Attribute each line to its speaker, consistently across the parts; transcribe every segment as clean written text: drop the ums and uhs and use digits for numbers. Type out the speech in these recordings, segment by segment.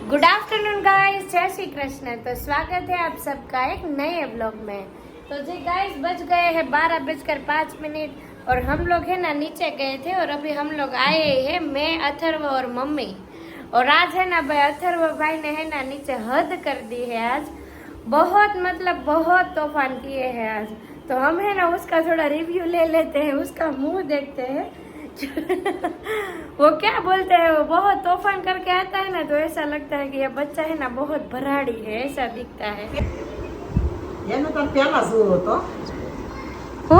Speaker 1: Good afternoon guys, जय श्री कृष्ण। तो स्वागत है आप सबका एक नए व्लॉग में। तो जी गाइस, बज गए हैं 12:05 और हम लोग है ना नीचे गए थे और अभी हम लोग आए हैं, मैं, अथर्व और मम्मी। और आज है ना भाई अथर्व भाई ने है ना नीचे हद कर दी है। आज बहुत तूफान किए हैं आज। तो हम है ना उसका थोड़ा रिव्यू ले लेते हैं, उसका मुंह देखते हैं। वो क्या बोलते हैं, वो बहुत तूफान करके आता है ना, तो ऐसा लगता है कि ये बच्चा है ना बहुत भराड़ी है, ऐसा दिखता है।
Speaker 2: એને તો પહેલા જોવો તો
Speaker 1: હો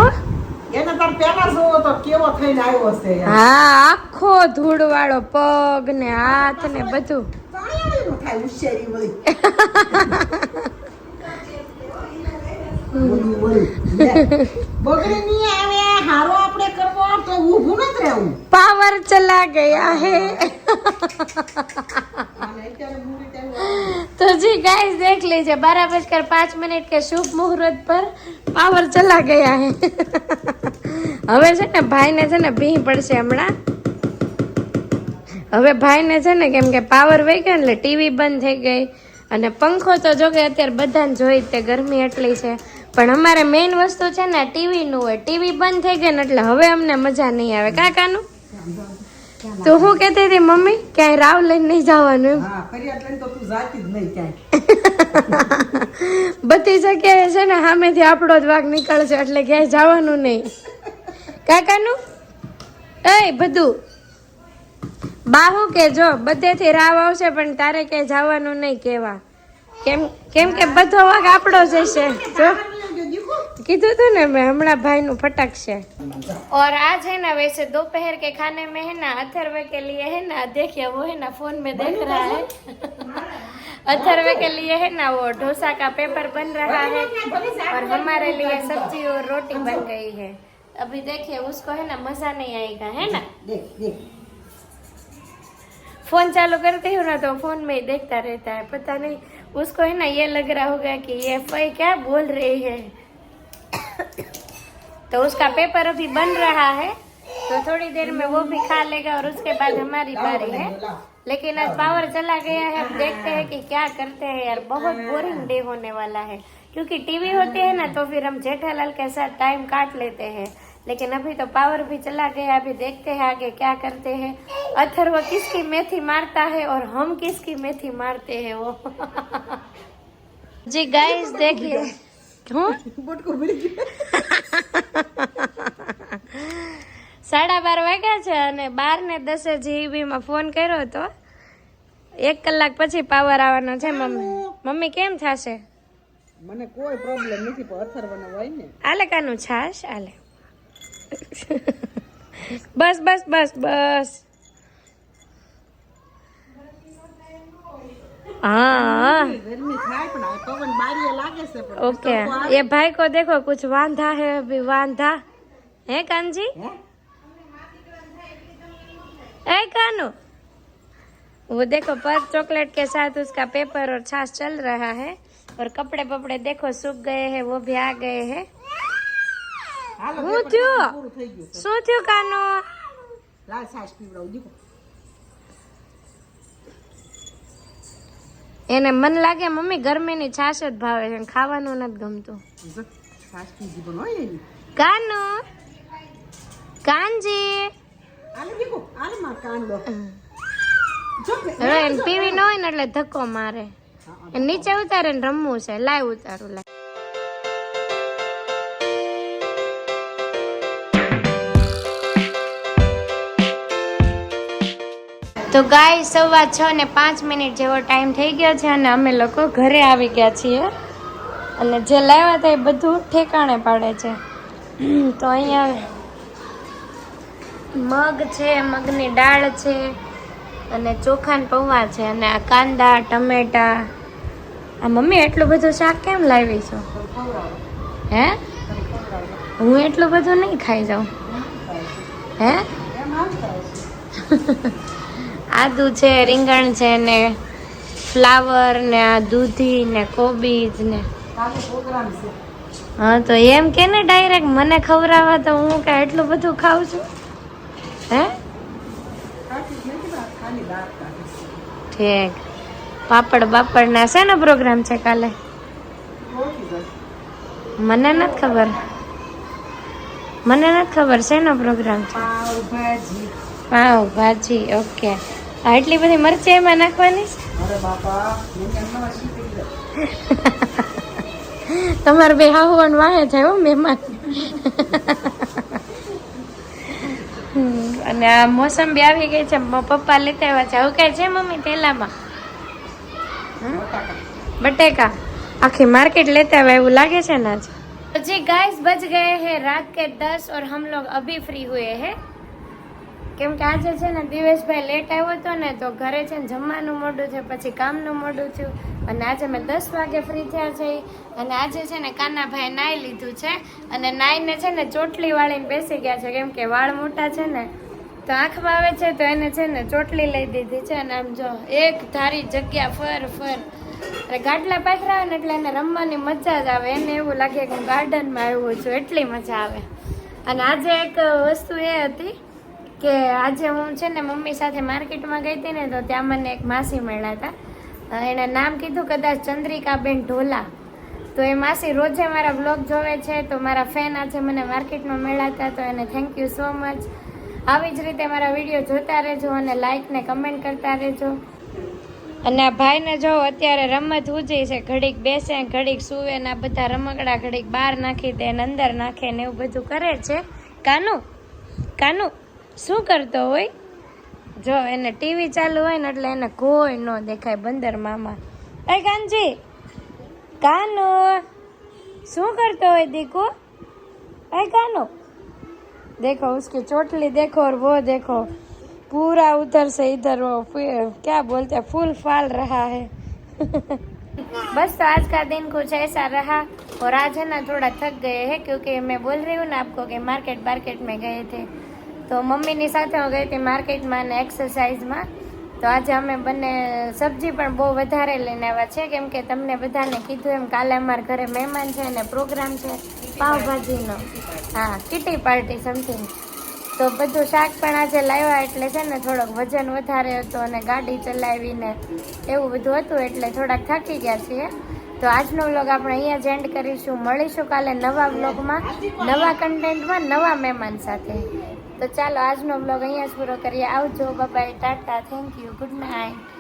Speaker 2: એને તો પહેલા જોવો તો કેવો થઈને આવ્યો છે યાર।
Speaker 1: હા, આખો ધૂળવાળો પગ ને હાથ ને બધું
Speaker 2: ચાણીયાળીનું થાય ઉશેરી વળી બગડી ની આવે હારો આપણે કરવો તો ઊભું ન રહેવું।
Speaker 1: पावर चला गया है। तो जी गाइस देख लीजिए, 12:05 के शुभ मुहूर्त पर पावर चला गया है। હવે છે ને ભાઈને છે ને ભી પડશે હમણાં। હવે ભાઈને છે ને કેમ કે પાવર વહી ગયો એટલે ટીવી બંધ થઈ ગઈ અને પંખો તો જો કે અત્યારે બધાને જોઈ તે ગરમી એટલી છે, પણ અમારે મેઇન વસ્તુ છે ને ટીવી નું હોય। ટીવી બંધ થઈ ગઈ ને એટલે હવે અમને મજા નહીં આવે। કાકાનું તો હું કહેતી હતી મમ્મી ક્યાંય રાવ લઈને નહીં જવાનું એમ।
Speaker 2: હા, ફરિયાદ લઈને તો તું જાતી જ નહીં ક્યાંય।
Speaker 1: બધી જગ્યાએ છે ને સામેથી આપણો જ વાગ નીકળશે એટલે ક્યાંય જવાનું નહીં। કાકાનું એ બધું બાહુ કે જો બધેથી રાવ આવશે પણ તારે ક્યાંય જવાનું નહીં કહેવા, કેમ કે બધો વાગ આપણો જ હશે। જો कीधु तो ना मैं हमारा भाई नु फटक से। और आज है ना वैसे दोपहर के खाने में है ना अथर्व के लिए है ना, देखिए वो है ना फोन में देख रहा है। अथर्व के लिए है ना वो डोसा का पेपर बन रहा है और हमारे लिए सब्जी और रोटी बन गई है। अभी देखिए उसको है ना मजा नहीं आएगा, है ना। फोन चालू करते हो ना तो फोन में ही देखता रहता है, पता नहीं उसको है ना ये लग रहा होगा कि ये फई क्या बोल रही है। तो उसका पेपर अभी बन रहा है, तो थोड़ी देर में वो भी खा लेगा और उसके बाद हमारी बारी है। लेकिन आज पावर चला गया है, अब देखते हैं कि क्या करते हैं यार। बहुत बोरिंग डे होने वाला है, क्योंकि टीवी होती है ना तो फिर हम जेठालाल के साथ टाइम काट लेते हैं, लेकिन अभी तो पावर भी चला गया। अभी देखते हैं आगे क्या करते हैं। अथर्व किसकी मेथी मारता है और हम किसकी मेथी मारते हैं वो। जी गाइस देखिए, હું 12:30 વાગ્યા છે અને 12:10 GB માં ફોન કર્યો હતો। 1 કલાક પછી પાવર આવવાનો છે। મમ્મી કેમ થાશે?
Speaker 2: મને કોઈ પ્રોબ્લેમ નથી, પણ અથર્વનો હોય ને
Speaker 1: આલે કાનું છાશ આલે। બસ બસ બસ બસ। हाँ
Speaker 2: गर्मी થાય પણ પવન બારીએ લાગે છે પણ
Speaker 1: ओके। ये भाई को देखो कुछ वांधा है, अभी वांधा है कानजी। ए कानू, वो देखो पर चॉकलेट के साथ उसका पेपर और छाछ चल रहा है और कपड़े पपड़े देखो सूख गए हैं, वो भी आ गए हैं। હું થયું શું થયું કાનો?
Speaker 2: લાલ છાશ પીવડાવ દીકો।
Speaker 1: એને મન લાગે મમ્મી ગરમીની છાશ જ ભાવે છે, ખાવાનું નથી ગમતું।
Speaker 2: છાશ પીજી પણ હોય એની।
Speaker 1: કાનો કાનજી
Speaker 2: આલે દીકો, આલે માં કાંડો જો
Speaker 1: હવે એને પીવી ન હોય ને એટલે ધક્કો મારે। એને નીચે ઉતારે ને રમવું છે। લાય ઉતારું લાય। તો ગાય 6:05 જેવો ટાઈમ થઈ ગયો છે અને અમે લોકો ઘરે આવી ગયા છીએ અને જે લાવ્યા હતા એ બધું ઠેકાણે પાડે છે। તો અહીંયા મગ છે, મગની દાળ છે અને ચોખા ને પૌવા છે અને આ કાંદા, ટમેટા। આ મમ્મી એટલું બધું શાક કેમ લાવી છો? હે, હું એટલું બધું નહીં ખાઈ જાઉં। હે, આદુ છે, રીંગણ છે ને ફ્લાવર ને આ દૂધી ને કોબીજ ને। હા તો એમ કે ને ડાયરેક્ટ મને ખવડાવવા, તો હું કે એટલું બધું ખાઉં છું? હે ઠીક। પાપડ બાપડ ના શેનો પ્રોગ્રામ છે કાલે? મને નથી ખબર. મને નથી ખબર શેનો પ્રોગ્રામ છે.
Speaker 2: પાવભાજી.
Speaker 1: પાવ ભાજી. ઓકે. આટલી બધી મરચી એમાં નાખવાની છે?
Speaker 2: અરે બાપા મને એમ ના શીખી જાય.
Speaker 1: તમારે બે હાહુવાન વાહે છે હો મહેમાન. અને આ મોસંબી આવી ગઈ છે. પપ્પા લેતા આવ્યા છે. હવે કઈ છે મમ્મી થેલામાં? बटेका आखिर मार्केट लेते हुए वो लागे છે ना। तो जी गाइस बज गए हैं रात के 10 और हम लोग अभी फ्री हुए हैं કેમ કે આજે છે ને દિવેશભાઈ લેટ આવ્યો હતો ને તો ઘરે છે ને જમવાનું મોડું છે પછી કામનું મોડું થયું અને આજે મેં 10 વાગે ફ્રી થયા છે અને આજે છે ને કાનાભાઈ નાઈ લીધું છે અને નાઈને છે ને ચોટલી વાળીને બેસી ગયા છે કેમ કે વાળ મોટા છે ને તો આંખમાં આવે છે તો એને છે ને ચોટલી લઈ દીધી છે અને આમ જો એક ધારી જગ્યા ફર અને ગાડલા પાથરા આવે ને એટલે એને રમવાની મજા જ આવે એને એવું લાગે કે હું ગાર્ડનમાં આવ્યો છું એટલી મજા આવે અને આજે એક વસ્તુ એ હતી કે આજે હું છે ને મમ્મી સાથે માર્કેટમાં ગઈ હતી ને તો ત્યાં મને એક માસી મળ્યા હતા એણે નામ કીધું કદાચ ચંદ્રિકાબેન ઢોલા તો એ માસી રોજે મારા બ્લોગ જોવે છે તો મારા ફેન આજે મને માર્કેટમાં મળ્યા હતા તો એને થેન્ક યુ સો મચ આવી જ રીતે મારા વિડીયો જોતા રહેજો અને લાઈક ને કમેન્ટ કરતા રહેજો અને આ ભાઈને જો અત્યારે રમત ઉજે છે ઘડીક બેસે ઘડીક સૂવે ને આ બધા રમકડા ઘડીક બહાર નાખી દે ને અંદર નાખે ને એવું બધું કરે છે કાનું શું કરતો હોય જો એને ટીવી ચાલુ હોય ને એટલે એને કોઈ ન દેખાય બંદર મામા એ કાનજી કાનો શું કરતો હોય દીકુ એ કાનો देखो उसकी चोटली देखो और वो देखो पूरा उधर से इधर वो क्या बोलते हैं फूल फाल रहा है बस तो आज का दिन कुछ ऐसा रहा और आज है ना थोड़ा थक गए हैं क्योंकि मैं बोल रही हूँ ना आपको कि मार्केट में गए थे तो मम्मी ની સાથે હું ગઈ હતી માર્કેટમાં અને એક્સરસાઇઝમાં તો આજે અમે બંને સબ્જી પણ બહુ વધારે લઈને આવ્યા છે કેમ કે તમને બધાને કીધું એમ કાલે અમારા ઘરે મહેમાન છે અને પ્રોગ્રામ છે પાવભાજીનો હા કિટી પાર્ટી સમથિંગ તો બધું શાક પણ આજે લાવ્યા એટલે છે ને થોડોક વજન વધારે હતો અને ગાડી ચલાવીને એવું બધું હતું એટલે થોડાક થાકી ગયા છીએ તો આજનો વ્લોગ આપણે અહીંયા જ એન્ડ કરીશું મળીશું કાલે નવા વ્લોગમાં નવા કન્ટેન્ટમાં નવા મહેમાન સાથે તો ચાલો આજનો વ્લોગ અહીંયા જ પૂરો કરીએ આવજો by Tata thank you good night